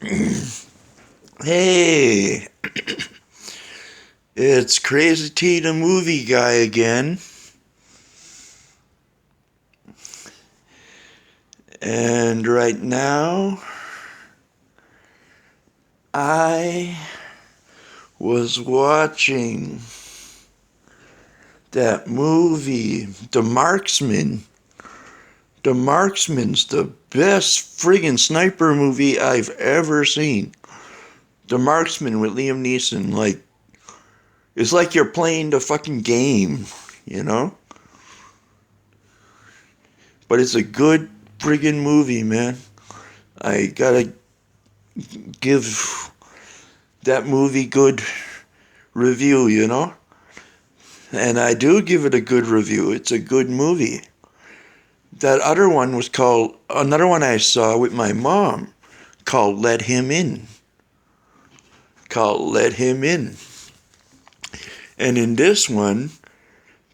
Hey, it's Crazy T the movie guy again. And right now, I was watching that movie, The Marksman. The Marksman's the best friggin' sniper movie I've ever seen. The Marksman with Liam Neeson. It's like you're playing the fucking game, you know? But it's a good friggin' movie, man. I gotta give that movie good review, you know? And I do give it a good review. It's a good movie. That other one was called, another one I saw with my mom called Let Him In. Called Let Him In. And in this one,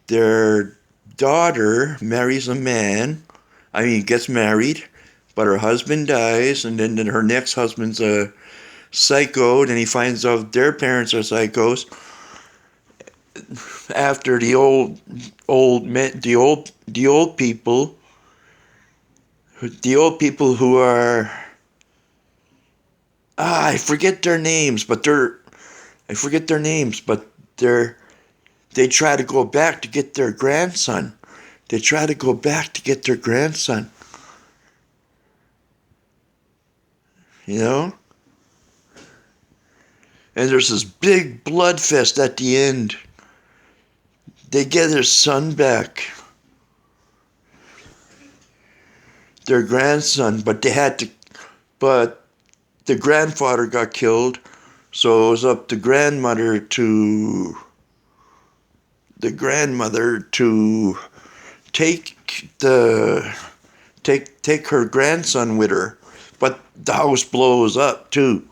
their daughter marries a man. Gets married, but her husband dies, and then her next husband's a psycho, and he finds out their parents are psychos. After the old people who are I forget their names, but they're they try to go back to get their grandson. They try to go back to get their grandson. You know? And there's this big blood fest at the end. They get their son back. Their grandson, but the grandfather got killed, so it was up to the grandmother to take her grandson with her, but the house blows up too.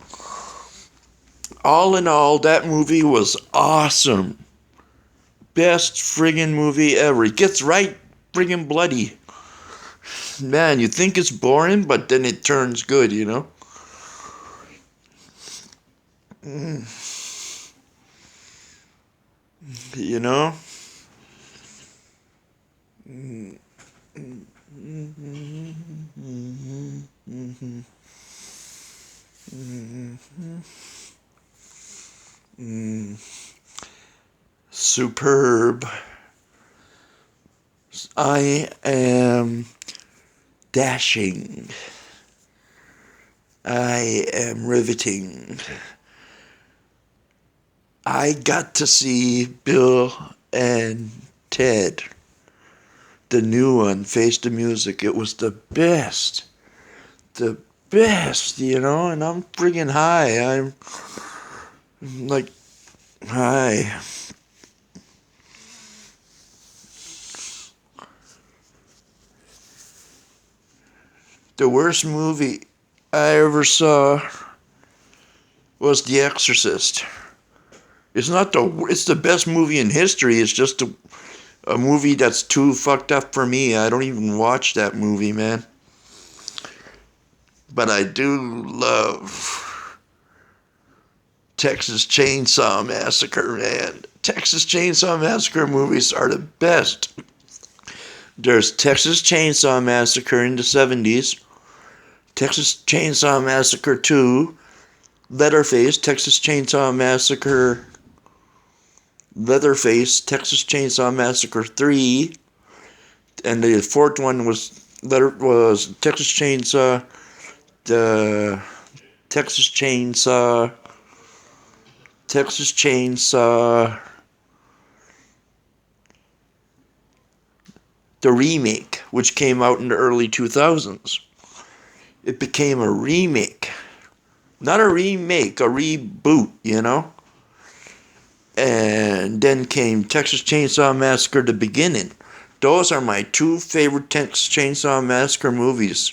All in all, that movie was awesome. Best friggin' movie ever. It gets right friggin' bloody. Man, you think it's boring, but then it turns good, you know? You know? Superb. I am dashing. I am riveting. I got to see Bill and Ted, the new one, Face the Music. It was the best. The best, you know, and I'm friggin' high. I'm like high. The worst movie I ever saw was The Exorcist. It's the best movie in history. It's just a movie that's too fucked up for me. I don't even watch that movie, man. But I do love Texas Chainsaw Massacre, man. Texas Chainsaw Massacre movies are the best. There's Texas Chainsaw Massacre in the 70s, Texas Chainsaw Massacre 2, Leatherface, Texas Chainsaw Massacre, Texas Chainsaw Massacre 3, and the fourth one was Texas Chainsaw, the Texas Chainsaw, the remake, which came out in the early 2000s. It became a remake. Not a remake, a reboot, you know? And then came Texas Chainsaw Massacre, the beginning. Those are my two favorite Texas Chainsaw Massacre movies.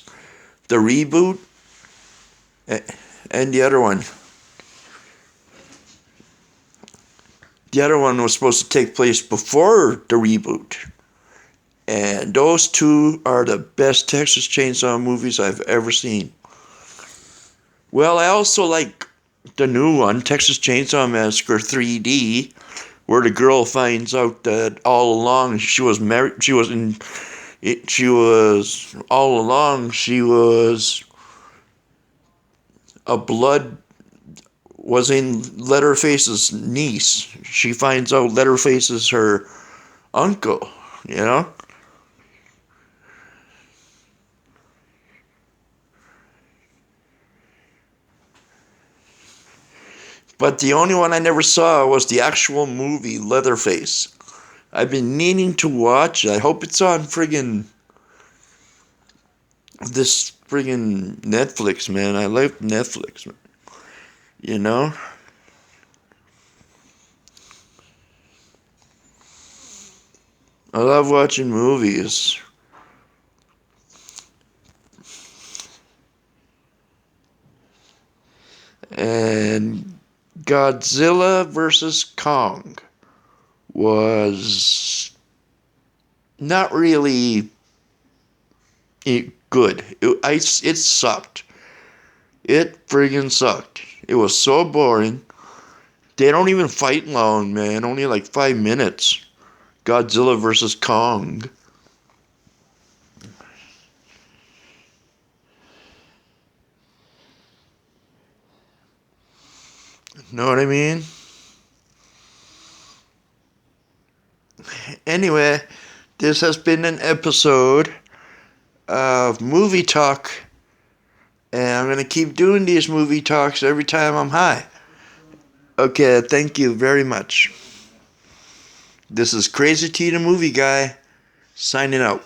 The reboot and the other one. The other one was supposed to take place before the reboot. And those two are the best Texas Chainsaw movies I've ever seen. Well, I also like the new one, Texas Chainsaw Massacre 3D, where the girl finds out that all along she was married. She was in. She was all along. She was a blood was in Leatherface's niece. She finds out Leatherface is her uncle. You know. But the only one I never saw was the actual movie Leatherface. I've been needing to watch. I hope it's on this friggin' Netflix, man. I like Netflix, man. You know? I love watching movies. And Godzilla vs. Kong was not really good. It sucked. It friggin' sucked. It was so boring. They don't even fight long, man. Only like 5 minutes. Godzilla vs. Kong. Know what I mean? Anyway, this has been an episode of Movie Talk. And I'm going to keep doing these movie talks every time I'm high. Okay, thank you very much. This is Crazy T the Movie Guy, signing out.